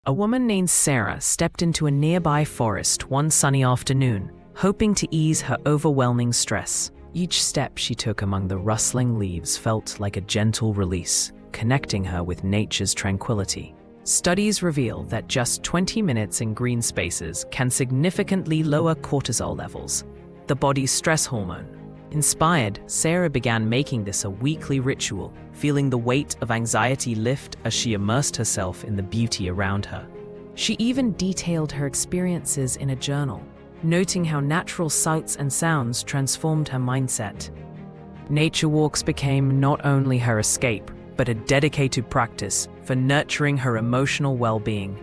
A woman named Sarah stepped into a nearby forest one sunny afternoon, hoping to ease her overwhelming stress. Each step she took among the rustling leaves felt like a gentle release, connecting her with nature's tranquility. Studies reveal that just 20 minutes in green spaces can significantly lower cortisol levels, the body's stress hormone. Inspired, Sarah began making this a weekly ritual, feeling the weight of anxiety lift as she immersed herself in the beauty around her. She even detailed her experiences in a journal, noting how natural sights and sounds transformed her mindset. Nature walks became not only her escape, but a dedicated practice for nurturing her emotional well-being.